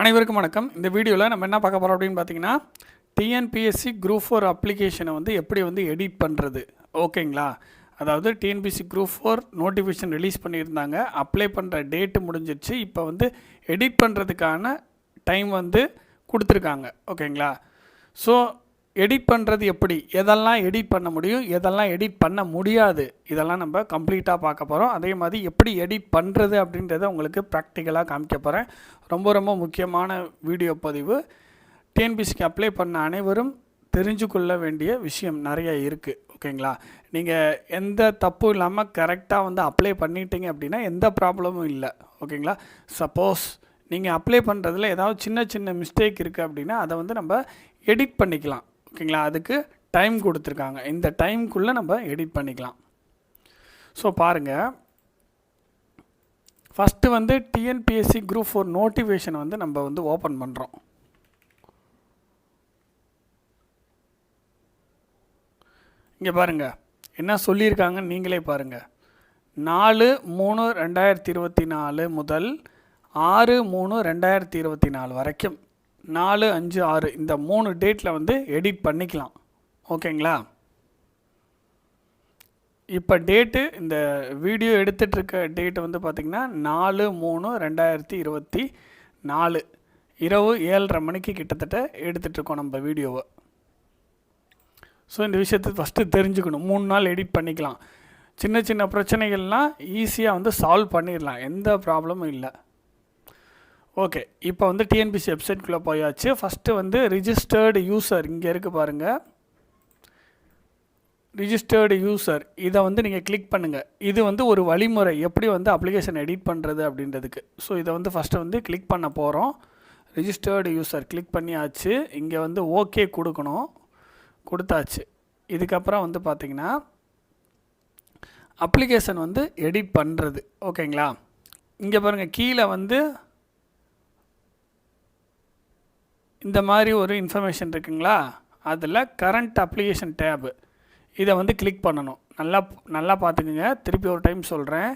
அனைவருக்கும் வணக்கம். இந்த வீடியோவில் நம்ம என்ன பார்க்க போகிறோம் அப்படின்னு பார்த்தீங்கன்னா, டிஎன்பிஎஸ்சி குரூப் 4 அப்ளிகேஷனை வந்து எப்படி வந்து எடிட் பண்ணுறது, ஓகேங்களா? அதாவது டிஎன்பிஎஸ்சி குரூப் 4 நோட்டிஃபிகேஷன் ரிலீஸ் பண்ணியிருந்தாங்க. அப்ளை பண்ணுற டேட்டு முடிஞ்சிருச்சு. இப்போ வந்து எடிட் பண்ணுறதுக்கான டைம் வந்து கொடுத்துருக்காங்க, ஓகேங்களா? ஸோ எடிட் பண்ணுறது எப்படி, எதெல்லாம் எடிட் பண்ண முடியும், எதெல்லாம் எடிட் பண்ண முடியாது, இதெல்லாம் நம்ம கம்ப்ளீட்டாக பார்க்க போகிறோம். அதே மாதிரி எப்படி எடிட் பண்ணுறது அப்படின்றத உங்களுக்கு ப்ராக்டிக்கலாக காமிக்க போகிறேன். ரொம்ப ரொம்ப முக்கியமான வீடியோ பதிவு. டிஎன்பிஎஸ்சிக்கு அப்ளை பண்ண அனைவரும் தெரிஞ்சுக்கொள்ள வேண்டிய விஷயம் நிறைய இருக்குது, ஓகேங்களா? நீங்கள் எந்த தப்பும் இல்லாமல் கரெக்டாக வந்து அப்ளை பண்ணிட்டீங்க அப்படின்னா எந்த ப்ராப்ளமும் இல்லை, ஓகேங்களா? சப்போஸ் நீங்கள் அப்ளை பண்ணுறதுல ஏதாவது சின்ன சின்ன மிஸ்டேக் இருக்குது அப்படின்னா அதை வந்து நம்ம எடிட் பண்ணிக்கலாம், ஓகேங்களா? அதுக்கு டைம் கொடுத்துருக்காங்க. இந்த டைம்குள்ளே நம்ம எடிட் பண்ணிக்கலாம். ஸோ பாருங்கள், ஃபஸ்ட்டு வந்து டிஎன்பிஎஸ்சி குரூப் 4 நோட்டிஃபிகேஷன் வந்து நம்ம வந்து ஓப்பன் பண்ணுறோம். இங்கே பாருங்கள் என்ன சொல்லியிருக்காங்கன்னு நீங்களே பாருங்கள். 4/3/2024 முதல் 6/3/2024 வரைக்கும் 4, 5, 6 இந்த 3 டேட்டில் வந்து எடிட் பண்ணிக்கலாம், ஓகேங்களா? இப்போ டேட்டு இந்த வீடியோ எடுத்துகிட்ருக்க டேட்டு வந்து பார்த்திங்கன்னா 4/3/2024 இரவு 7:30 மணிக்கு கிட்டத்தட்ட எடுத்துகிட்ருக்கோம் நம்ம வீடியோவை. ஸோ இந்த விஷயத்தை ஃபஸ்ட்டு தெரிஞ்சுக்கணும். 3 நாள் எடிட் பண்ணிக்கலாம். சின்ன சின்ன பிரச்சனைகள்லாம் ஈஸியாக வந்து சால்வ் பண்ணிடலாம், எந்த ப்ராப்ளமும் இல்லை. ஓகே, இப்போ வந்து டிஎன்பிஎஸ்சி வெப்சைட்குள்ளே போயாச்சு. ஃபஸ்ட்டு வந்து ரிஜிஸ்டர்டு யூசர் இங்கே இருக்குது பாருங்கள், ரிஜிஸ்டர்டு யூசர் இதை வந்து நீங்கள் கிளிக் பண்ணுங்கள். இது வந்து ஒரு வழிமுறை எப்படி வந்து அப்ளிகேஷன் எடிட் பண்ணுறது அப்படின்றதுக்கு. ஸோ இதை வந்து ஃபஸ்ட்டு வந்து கிளிக் பண்ண போகிறோம். ரிஜிஸ்டர்டு யூசர் கிளிக் பண்ணியாச்சு. இங்கே வந்து ஓகே கொடுக்கணும், கொடுத்தாச்சு. இதுக்கப்புறம் வந்து பார்த்திங்கன்னா அப்ளிகேஷன் வந்து எடிட் பண்ணுறது, ஓகேங்களா? இங்கே பாருங்கள், கீழே வந்து இந்த மாதிரி ஒரு இன்ஃபர்மேஷன் இருக்குங்களா, அதில் கரண்ட் அப்ளிகேஷன் டேபு இதை வந்து கிளிக் பண்ணணும். நல்லா பார்த்துக்குங்க, திருப்பி ஒரு டைம் சொல்கிறேன்.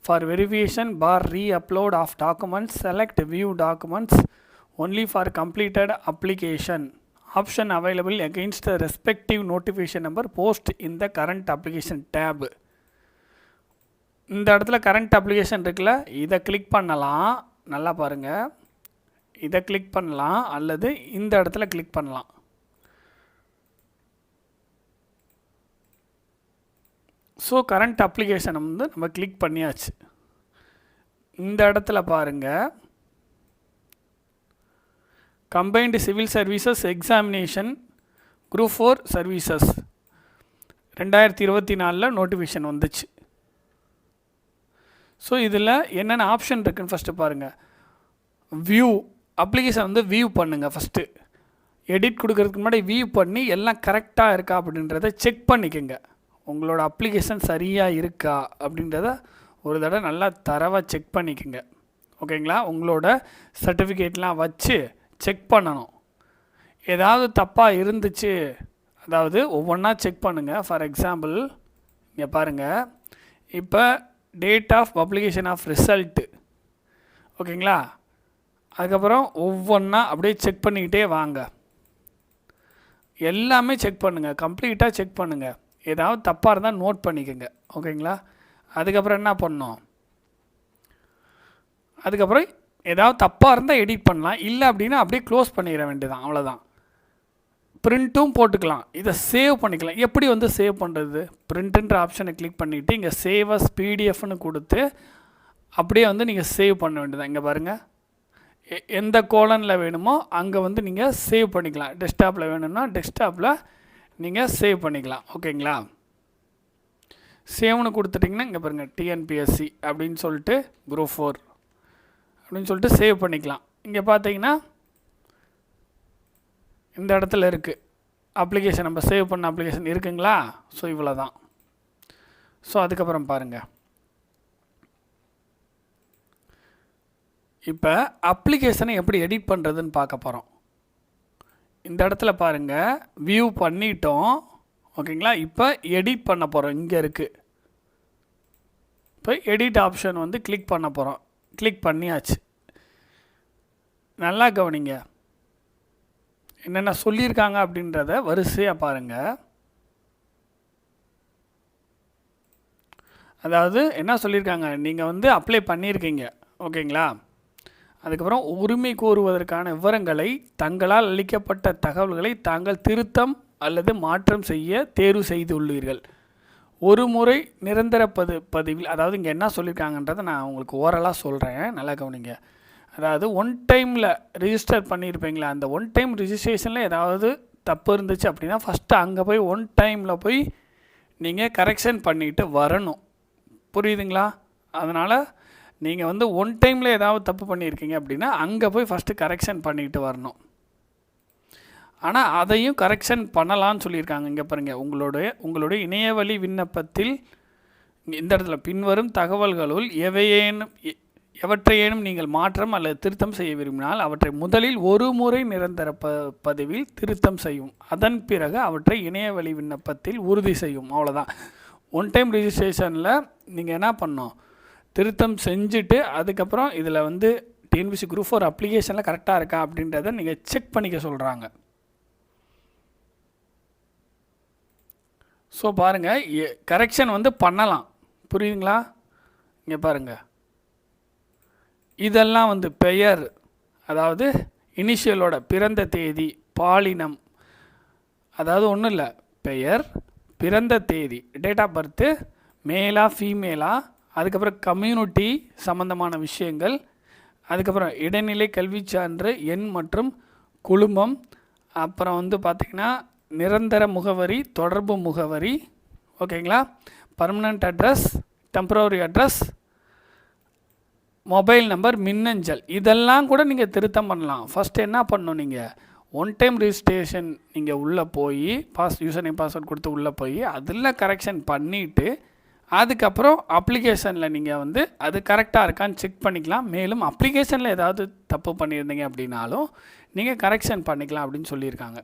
For verification for reupload of documents select view documents only for completed application option available against the respective notification number post in the current application tab. இந்த இடத்துல கரண்ட் அப்ளிகேஷன் இருக்குல்ல, இதை கிளிக் பண்ணலாம். நல்லா பாருங்கள், இதை கிளிக் பண்ணலாம் அல்லது இந்த இடத்துல கிளிக் பண்ணலாம். ஸோ கரண்ட் அப்ளிகேஷனை வந்து நம்ம கிளிக் பண்ணியாச்சு. இந்த இடத்துல பாருங்கள், combined civil services examination group 4 services 2024 notification வந்துச்சு. ஸோ இதில் என்னென்ன ஆப்ஷன் இருக்குன்னு ஃபஸ்ட்டு பாருங்கள். வியூ அப்ளிகேஷன் வந்து வியூ பண்ணுங்கள். ஃபஸ்ட்டு எடிட் கொடுக்கறதுக்கு முன்னாடி வியூ பண்ணி எல்லாம் கரெக்டாக இருக்கா அப்படின்றத செக் பண்ணிக்கோங்க. உங்களோட அப்ளிகேஷன் சரியாக இருக்கா அப்படின்றத ஒரு தடவை நல்லா தரவாக செக் பண்ணிக்கோங்க, ஓகேங்களா? உங்களோட சர்டிஃபிகேட்லாம் வச்சு செக் பண்ணணும். ஏதாவது தப்பாக இருந்துச்சு, அதாவது ஒவ்வொன்றா செக் பண்ணுங்கள். ஃபார் எக்ஸாம்பிள் இங்கே பாருங்கள், இப்போ date of publication of result, ஓகேங்களா? அதுக்கப்புறம் ஒவ்வொன்றா அப்படியே செக் பண்ணிக்கிட்டே வாங்க. எல்லாமே செக் பண்ணுங்கள், கம்ப்ளீட்டாக செக் பண்ணுங்கள். ஏதாவது தப்பாக இருந்தால் நோட் பண்ணிக்கோங்க, ஓகேங்களா? அதுக்கப்புறம் என்ன பண்ணணும், அதுக்கப்புறம் ஏதாவது தப்பாக இருந்தால் எடிட் பண்ணலாம், இல்லை அப்படின்னா அப்படியே க்ளோஸ் பண்ணிட வேண்டியதான், அவ்வளோதான். ப்ரிண்ட்டும் போட்டுக்கலாம், இதை சேவ் பண்ணிக்கலாம். எப்படி வந்து சேவ் பண்ணுறது, ப்ரிண்ட்டுன்ற ஆப்ஷனை கிளிக் பண்ணிவிட்டு இங்கே சேவ் அஸ் பிடிஎஃப்னு கொடுத்து அப்படியே வந்து நீங்கள் சேவ் பண்ண வேண்டியதான். இங்கே பாருங்கள், எந்த கோலனில் வேணுமோ அங்கே வந்து நீங்கள் சேவ் பண்ணிக்கலாம். டெஸ்க்டாப்பில் வேணும்னா டெஸ்க்டாப்பில் நீங்கள் சேவ் பண்ணிக்கலாம், ஓகேங்களா? சேவ்னு கொடுத்துட்டிங்கன்னா இங்கே பாருங்கள், டிஎன்பிஎஸ்சி அப்படின்னு சொல்லிட்டு குரூப் 4 அப்படின்னு சொல்லிட்டு சேவ் பண்ணிக்கலாம். இங்கே பார்த்தீங்கன்னா இந்த இடத்துல இருக்குது அப்ளிகேஷன், நம்ம சேவ் பண்ண அப்ளிகேஷன் இருக்குங்களா? ஸோ இவ்வளோ தான். ஸோ அதுக்கப்புறம் பாருங்கள், இப்போ அப்ளிகேஷனை எப்படி எடிட் பண்ணுறதுன்னு பார்க்க போகிறோம். இந்த இடத்துல பாருங்கள், வியூ பண்ணிட்டோம், ஓகேங்களா? இப்போ எடிட் பண்ண போகிறோம். இங்கே இருக்குது, இப்போ எடிட் ஆப்ஷன் வந்து கிளிக் பண்ண போகிறோம். கிளிக் பண்ணியாச்சு. நல்லா கவனிங்க, என்னென்ன சொல்லியிருக்காங்க அப்படின்றத வரிசையாக பாருங்கள். அதாவது என்ன சொல்லியிருக்காங்க, நீங்கள் வந்து அப்ளை பண்ணியிருக்கீங்க, ஓகேங்களா. அதுக்கப்புறம் உரிமை கோருவதற்கான விவரங்களை, தங்களால் அளிக்கப்பட்ட தகவல்களை தாங்கள் திருத்தம் அல்லது மாற்றம் செய்ய தேர்வு செய்துள்ளீர்கள். ஒரு முறை நிரந்தர பதிவில், அதாவது இங்கே என்ன சொல்லியிருக்காங்கன்றதை நான் உங்களுக்கு ஓரலாக சொல்கிறேன், நல்லா கவனிங்க. அதாவது ஒன் டைமில் ரிஜிஸ்டர் பண்ணியிருப்பீங்களா, அந்த ஒன் டைம் ரிஜிஸ்ட்ரேஷனில் ஏதாவது தப்பு இருந்துச்சு அப்படின்னா ஃபஸ்ட்டு அங்கே போய் ஒன் டைமில் போய் நீங்கள் கரெக்ஷன் பண்ணிவிட்டு வரணும், புரியுதுங்களா. அதனால் நீங்கள் வந்து ஒன் டைமில் ஏதாவது தப்பு பண்ணியிருக்கீங்க அப்படின்னா அங்கே போய் ஃபஸ்ட்டு கரெக்ஷன் பண்ணிக்கிட்டு வரணும். ஆனால் அதையும் கரெக்ஷன் பண்ணலான்னு சொல்லியிருக்காங்க. இங்கே பாருங்கள், உங்களுடைய இணையவழி விண்ணப்பத்தில் இந்த இடத்துல பின்வரும் தகவல்களுள் எவற்றையேனும் நீங்கள் மாற்றம் அல்லது திருத்தம் செய்ய விரும்பினால் அவற்றை முதலில் ஒரு முறை நிரந்தர பதிவில் திருத்தம் செய்யும், அதன் பிறகு அவற்றை இணையவழி விண்ணப்பத்தில் உறுதி செய்யும். அவ்வளோதான். ஒன் டைம் ரிஜிஸ்ட்ரேஷனில் நீங்கள் என்ன பண்ணணும், திருத்தம் செஞ்சுட்டு அதுக்கப்புறம் இதில் வந்து டிஎன்பிஎஸ்சி குரூப் 4 அப்ளிகேஷனில் கரெக்டாக இருக்கா அப்படின்றத நீங்கள் செக் பண்ணிக்க சொல்கிறாங்க. ஸோ பாருங்கள், கரெக்ஷன் வந்து பண்ணலாம், புரியுதுங்களா. இங்கே பாருங்கள், இதெல்லாம் வந்து பெயர், அதாவது இனிஷியலோட பிறந்த தேதி, பாலினம், அதாவது ஒன்றும் இல்லை, பெயர், பிறந்த தேதி, டேட் ஆஃப் பர்த்து, மேலா ஃபீமேலா, அதுக்கப்புறம் கம்யூனிட்டி சம்மந்தமான விஷயங்கள், அதுக்கப்புறம் இடைநிலை கல்வி சான்று, எண் மற்றும் குடும்பம், அப்புறம் வந்து பார்த்திங்கன்னா நிரந்தர முகவரி, தொடர்பு முகவரி, ஓகேங்களா, permanent address, temporary address, mobile number, மின்னஞ்சல், இதெல்லாம் கூட நீங்கள் திருத்தம் பண்ணலாம். ஃபஸ்ட்டு என்ன பண்ணணும், நீங்கள் ஒன் டைம் ரிஜிஸ்ட்ரேஷன் நீங்கள் உள்ளே போய் யூசர் நேம் பாஸ்வேர்ட் கொடுத்து உள்ளே போய் அதில் கரெக்ஷன் பண்ணிவிட்டு அதுக்கப்புறம் அப்ளிகேஷனில் நீங்கள் வந்து அது கரெக்டாக இருக்கான்னு செக் பண்ணிக்கலாம். மேலும் அப்ளிகேஷனில் ஏதாவது தப்பு பண்ணியிருந்தீங்க அப்படின்னாலும் நீங்கள் கரெக்ஷன் பண்ணிக்கலாம் அப்படின்னு சொல்லியிருக்காங்க.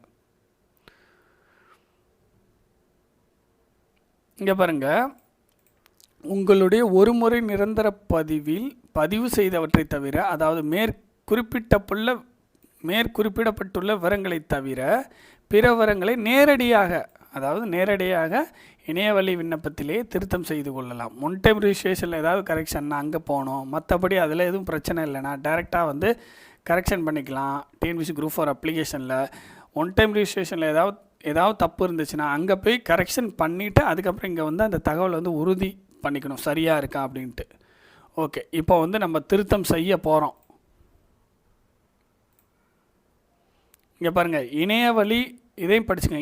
இங்கே பாருங்கள், உங்களுடைய ஒரு முறை நிரந்தர பதிவில் பதிவு செய்தவற்றை தவிர, அதாவது மேற்குறிப்பிடப்பட்டுள்ள விவரங்களை தவிர பிற விவரங்களை நேரடியாக இணையவழி விண்ணப்பத்திலே திருத்தம் செய்து கொள்ளலாம். ஒன் டைம் ரிஜிஸ்ட்ரேஷனில் ஏதாவது கரெக்ஷன்னா அங்கே போகணும், மற்றபடி அதில் எதுவும் பிரச்சனை இல்லைனா டைரெக்டாக வந்து கரெக்ஷன் பண்ணிக்கலாம். டிஎன்பிஎஸ்சி குரூப் 4 அப்ளிகேஷனில் ஒன் டைம் ரிஜிஸ்ட்ரேஷனில் ஏதாவது தப்பு இருந்துச்சுன்னா அங்கே போய் கரெக்ஷன் பண்ணிவிட்டு அதுக்கப்புறம் இங்கே வந்து அந்த தகவல் வந்து உறுதி பண்ணிக்கணும் சரியாக இருக்கா அப்படின்ட்டு. ஓகே, இப்போ வந்து நம்ம திருத்தம் செய்ய போகிறோம். இங்கே பாருங்கள், இணையவழி, இதையும் படிச்சுங்க,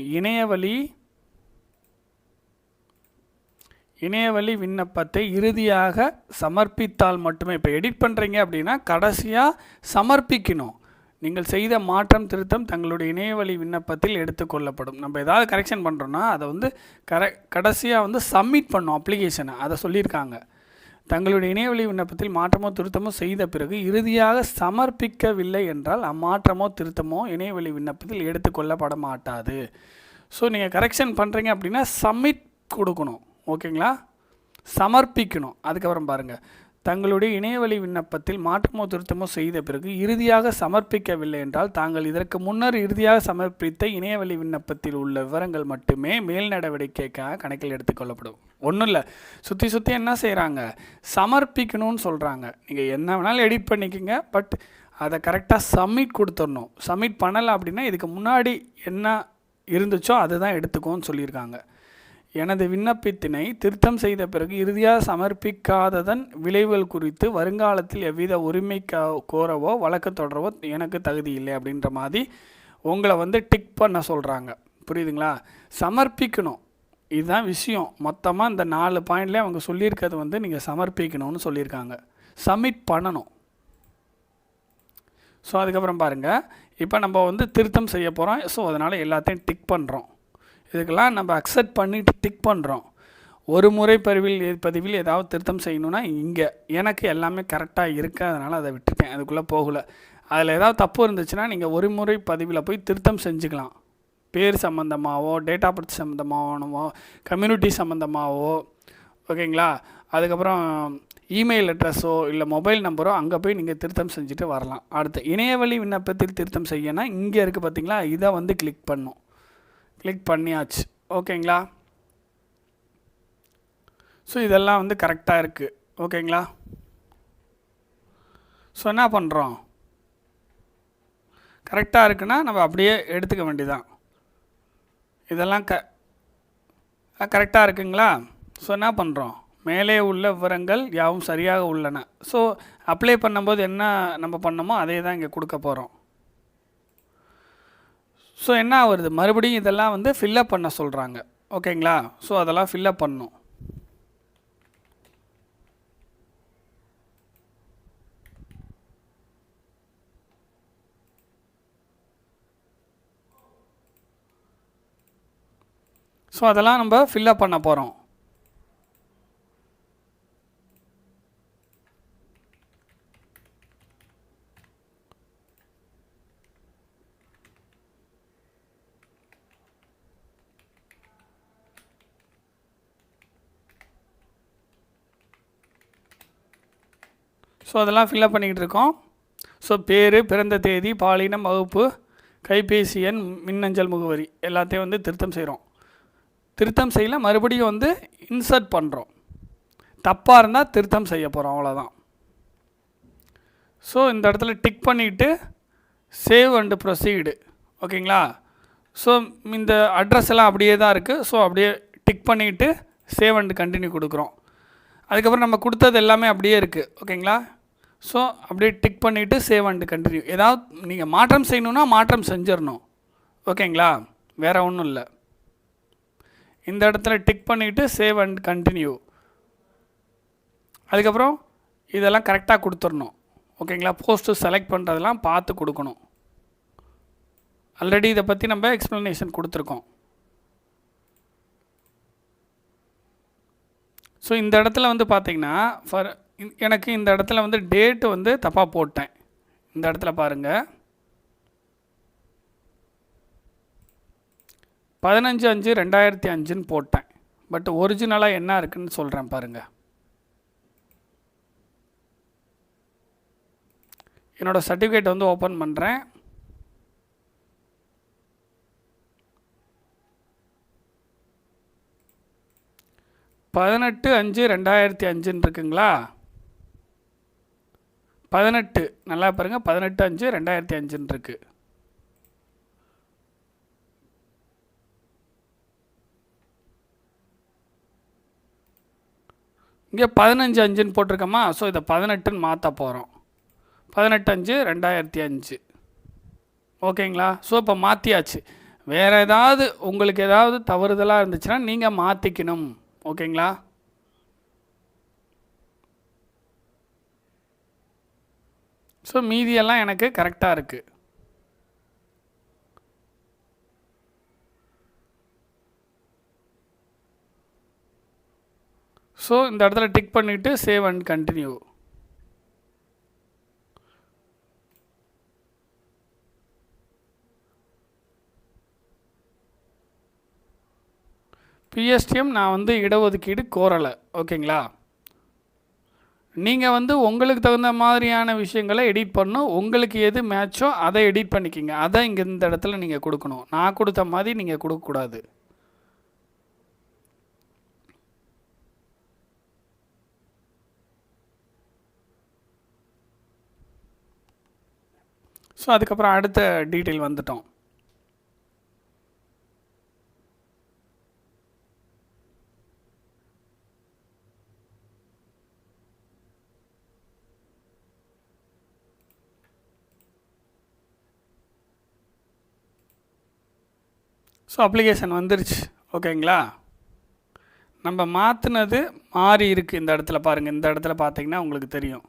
இணையவழி விண்ணப்பத்தை இறுதியாக சமர்ப்பித்தால் மட்டுமே, இப்போ எடிட் பண்ணுறீங்க அப்படின்னா கடைசியாக சமர்ப்பிக்கணும். நீங்கள் செய்த மாற்றம் திருத்தம் தங்களுடைய இணையவழி விண்ணப்பத்தில் எடுத்துக்கொள்ளப்படும். நம்ம ஏதாவது கரெக்ஷன் பண்ணுறோன்னா அதை வந்து கடைசியாக வந்து சப்மிட் பண்ணோம் அப்ளிகேஷனை, அதை சொல்லியிருக்காங்க. தங்களுடைய இணையவழி விண்ணப்பத்தில் மாற்றமோ திருத்தமோ செய்த பிறகு இறுதியாக சமர்ப்பிக்கவில்லை என்றால் அம்மாற்றமோ திருத்தமோ இணையவழி விண்ணப்பத்தில் எடுத்துக்கொள்ளப்பட மாட்டாது. ஸோ நீங்கள் கரெக்ஷன் பண்ணுறீங்க அப்படின்னா சப்மிட் கொடுக்கணும், ஓகேங்களா, சமர்ப்பிக்கணும். அதுக்கப்புறம் பாருங்கள், தங்களுடைய இணையவழி விண்ணப்பத்தில் மாற்றமோ திருத்தமோ செய்த பிறகு இறுதியாக சமர்ப்பிக்கவில்லை என்றால் தாங்கள் இதற்கு முன்னர் இறுதியாக சமர்ப்பித்த இணையவழி விண்ணப்பத்தில் உள்ள விவரங்கள் மட்டுமே மேல் நடவடிக்கைக்காக கணக்கில் எடுத்துக்கொள்ளப்படும். ஒன்றும் இல்லை, சுற்றி என்ன செய்கிறாங்க, சமர்ப்பிக்கணும்னு சொல்கிறாங்க. நீங்கள் என்ன வேணாலும் எடிட் பண்ணிக்கோங்க, பட் அதை கரெக்டாக சப்மிட் கொடுத்துடணும். சப்மிட் பண்ணலை அப்படின்னா இதுக்கு முன்னாடி என்ன இருந்துச்சோ அதுதான் எடுத்துக்கோன்னு சொல்லியிருக்காங்க. எனது விண்ணப்பத்தினை திருத்தம் செய்த பிறகு இறுதியாக சமர்ப்பிக்காததன் விளைவுகள் குறித்து வருங்காலத்தில் எவ்வித உரிமை கோரவோ வழக்கு தொடரவோ எனக்கு தகுதி இல்லை அப்படின்ற மாதிரி உங்களை வந்து டிக் பண்ண சொல்கிறாங்க, புரியுதுங்களா. சமர்ப்பிக்கணும், இதுதான் விஷயம். மொத்தமாக இந்த 4 பாயிண்ட்லேயே அவங்க சொல்லியிருக்கிறது வந்து நீங்கள் சமர்ப்பிக்கணும்னு சொல்லியிருக்காங்க, சப்மிட் பண்ணணும். ஸோ அதுக்கப்புறம் பாருங்கள், இப்போ நம்ம வந்து திருத்தம் செய்ய போகிறோம். ஸோ அதனால் எல்லாத்தையும் டிக் பண்ணுறோம். இதுக்கெல்லாம் நம்ம அக்செப்ட் பண்ணிவிட்டு டிக் பண்ணுறோம். ஒரு முறை பதிவில் ஏதாவது திருத்தம் செய்யணுன்னா இங்கே எனக்கு எல்லாமே கரெக்டாக இருக்குது, அதனால் அதை விட்டுருக்கேன், அதுக்குள்ளே போகலை. அதில் ஏதாவது தப்பு இருந்துச்சுன்னா நீங்கள் ஒரு முறை பதிவில் போய் திருத்தம் செஞ்சுக்கலாம். பேர் சம்மந்தமாகவோ, டேட் ஆஃப் பர்த் சம்மந்தமாகவோ, கம்யூனிட்டி சம்மந்தமாகவோ, ஓகேங்களா. அதுக்கப்புறம் இமெயில் அட்ரஸோ இல்லை மொபைல் நம்பரோ அங்கே போய் நீங்கள் திருத்தம் செஞ்சுட்டு வரலாம். அடுத்து இணையவழி விண்ணப்பத்தில் திருத்தம் செய்யனா இங்கே இருக்குது பார்த்தீங்களா, இதை வந்து கிளிக் பண்ணும். கிளிக் பண்ணியாச்சு. ஓகேங்களா? ஸோ இதெல்லாம் வந்து கரெக்டாக இருக்குது. ஓகேங்களா? ஸோ என்ன பண்ணுறோம், கரெக்டாக இருக்குன்னா நம்ம அப்படியே எடுத்துக்க வேண்டியதான். இதெல்லாம் கரெக்டாக இருக்குங்களா? ஸோ என்ன பண்ணுறோம், மேலே உள்ள விவரங்கள் யாவும் சரியாக உள்ளன. ஸோ அப்ளை பண்ணும்போது என்ன நம்ம பண்ணமோ அதே தான் இங்கே கொடுக்க போகிறோம். ஸோ என்ன வருது, மறுபடியும் இதெல்லாம் வந்து ஃபில்லப் பண்ண சொல்கிறாங்க. ஓகேங்களா? ஸோ அதெல்லாம் ஃபில்லப் பண்ணணும். ஸோ அதெல்லாம் நம்ம ஃபில்லப் பண்ண போகிறோம். ஸோ அதெல்லாம் ஃபில்லப் பண்ணிக்கிட்டு இருக்கோம். ஸோ பேர், பிறந்த தேதி, பாலினம், வகுப்பு, கைபேசி எண், மின்னஞ்சல் முகவரி எல்லாத்தையும் வந்து திருத்தம் செய்கிறோம். திருத்தம் செய்யல, மறுபடியும் வந்து இன்சர்ட் பண்ணுறோம். தப்பாக இருந்தால் திருத்தம் செய்ய போகிறோம், அவ்வளோதான். ஸோ இந்த இடத்துல டிக் பண்ணிவிட்டு சேவ் அண்டு ப்ரொசீடு. ஓகேங்களா? ஸோ இந்த அட்ரஸ் எல்லாம் அப்படியே தான் இருக்குது. ஸோ அப்படியே டிக் பண்ணிவிட்டு சேவ் அண்டு கண்டினியூ கொடுக்குறோம். அதுக்கப்புறம் நம்ம கொடுத்தது எல்லாமே அப்படியே இருக்குது. ஓகேங்களா? ஸோ அப்படியே டிக் பண்ணிவிட்டு சேவ் அண்டு கண்டினியூ. ஏதாவது நீங்கள் மாற்றம் செய்யணுன்னா மாற்றம் செஞ்சிடணும். ஓகேங்களா? வேறு ஒன்றும் இல்லை. இந்த இடத்துல டிக் பண்ணிவிட்டு சேவ் அண்ட் கண்டினியூ. அதுக்கப்புறம் இதெல்லாம் கரெக்டாக கொடுத்துடணும். ஓகேங்களா? போஸ்ட்டு செலக்ட் பண்ணுறதெல்லாம் பார்த்து கொடுக்கணும். ஆல்ரெடி இதை பற்றி நம்ம எக்ஸ்ப்ளனேஷன் கொடுத்துருக்கோம். ஸோ இந்த இடத்துல வந்து பார்த்திங்கன்னா எனக்கு இந்த இடத்துல வந்து டேட்டு வந்து தப்பாக போட்டேன். இந்த இடத்துல பாருங்கள், 15/5/2005 போட்டேன். பட் ஒரிஜினலாக என்ன இருக்குதுன்னு சொல்கிறேன் பாருங்கள். என்னோடய சர்டிஃபிகேட் வந்து ஓப்பன் பண்ணுறேன். பதினெட்டு 5/2005 இருக்குங்களா? 18 நல்லா பாருங்கள், 18/5/2005 இருக்குது. இங்கே 15/5 போட்டிருக்கோமா? ஸோ இதை 18ன்னு மாற்ற போகிறோம். 18/5/2005. ஓகேங்களா? ஸோ இப்போ மாற்றியாச்சு. வேறு ஏதாவது உங்களுக்கு ஏதாவது தவறுதலாக இருந்துச்சுன்னா நீங்கள் மாற்றிக்கணும். ஓகேங்களா? ஸோ மீதியெல்லாம் எனக்கு கரெக்டாக இருக்குது. ஸோ இந்த இடத்துல டிக் பண்ணிவிட்டு சேவ் அண்ட் கண்டினியூ. பிஎஸ்டிஎம் நான் வந்து இடஒதுக்கீடு கோரலை. ஓகேங்களா? நீங்கள் வந்து உங்களுக்கு தகுந்த மாதிரியான விஷயங்களை எடிட் பண்ணணும். உங்களுக்கு எது மேட்சோ அதை எடிட் பண்ணிக்கிங்க. அதை இங்கே இந்த இடத்துல நீங்கள் கொடுக்கணும். நான் கொடுத்த மாதிரி நீங்கள் கொடுக்கக்கூடாது. ஸோ அதுக்கப்புறம் அடுத்த டீட்டெயில் வந்துட்டோம். ஸோ அப்ளிகேஷன் வந்துருச்சு. ஓகேங்களா? நம்ம மாற்றினது மாறி இருக்குது. இந்த இடத்துல பாருங்கள், இந்த இடத்துல பார்த்தீங்கன்னா உங்களுக்கு தெரியும்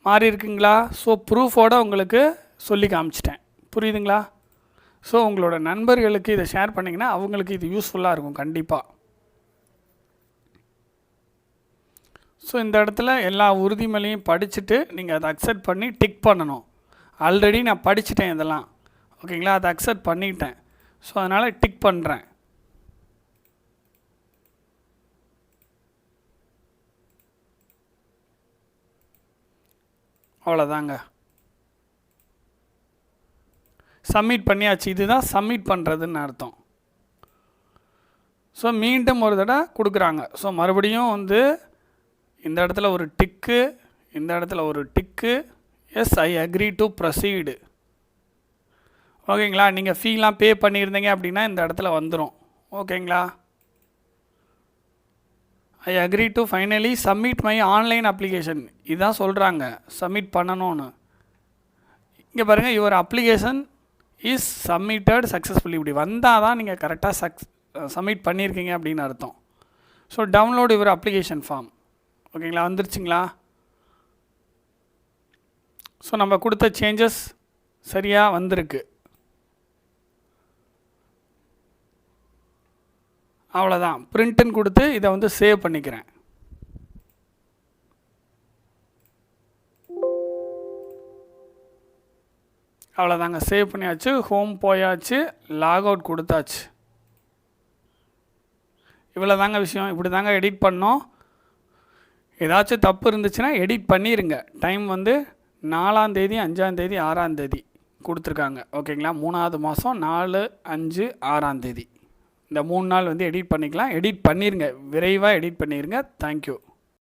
மாறி இருக்குங்களா? ஸோ ப்ரூஃபோடு உங்களுக்கு சொல்லி காமிச்சிட்டேன். புரியுதுங்களா? ஸோ உங்களோட நண்பர்களுக்கு இதை ஷேர் பண்ணிங்கன்னா அவங்களுக்கு இது யூஸ்ஃபுல்லாக இருக்கும் கண்டிப்பாக. ஸோ இந்த இடத்துல எல்லா உறுதிமொழியும் படிச்சுட்டு நீங்கள் அதை அக்செப்ட் பண்ணி டிக் பண்ணணும். ஆல்ரெடி நான் படிச்சுட்டேன் இதெல்லாம். ஓகேங்களா? அதை அக்செப்ட் பண்ணிட்டேன். ஸோ அதனால் டிக் பண்ணுறேன். அவ்வளோதாங்க. சப்மிட் பண்ணியாச்சு. இதுதான் சப்மிட் பண்ணுறதுன்னு அர்த்தம். ஸோ மீண்டும் ஒரு தடவை கொடுக்குறாங்க. ஸோ மறுபடியும் வந்து இந்த இடத்துல ஒரு டிக்கு, இந்த இடத்துல ஒரு tick, yes I agree to proceed. ஓகேங்களா? நீங்கள் ஃபீலாம் பே பண்ணியிருந்தீங்க அப்படின்னா இந்த இடத்துல வந்துடும். ஓகேங்களா? I agree to finally submit my online application. இதுதான் சொல்கிறாங்க சப்மிட் பண்ணணும்னு. இங்கே பாருங்கள், your application is submitted successfully. இப்படி வந்தால் தான் நீங்கள் கரெக்டாக சப்மிட் பண்ணியிருக்கீங்க அப்படின்னு அர்த்தம். So download your application form. ஓகேங்களா? வந்துருச்சுங்களா? ஸோ நம்ம கொடுத்த சேஞ்சஸ் சரியாக வந்திருக்கு. அவ்வளோதான். பிரிண்ட்டுன்னு கொடுத்து இதை வந்து சேவ் பண்ணிக்கிறேன். அவ்வளோதாங்க, சேவ் பண்ணியாச்சு. ஹோம் போயாச்சு, லாக் அவுட் கொடுத்தாச்சு. இவ்வளோ தாங்க விஷயம். இப்படி தாங்க எடிட் பண்ணோம். ஏதாச்சும் தப்பு இருந்துச்சுன்னா எடிட் பண்ணிடுங்க. டைம் வந்து 4ஆம் தேதி, 5ஆம் தேதி, 6ஆம் தேதி கொடுத்துருக்காங்க. ஓகேங்களா? 3ஆவது மாதம் 4, 5, 6ஆம் தேதி இந்த 3 நாள் வந்து எடிட் பண்ணிக்கலாம். எடிட் பண்ணிடுங்க, விரைவாக எடிட் பண்ணிடுங்க. தேங்க்யூ.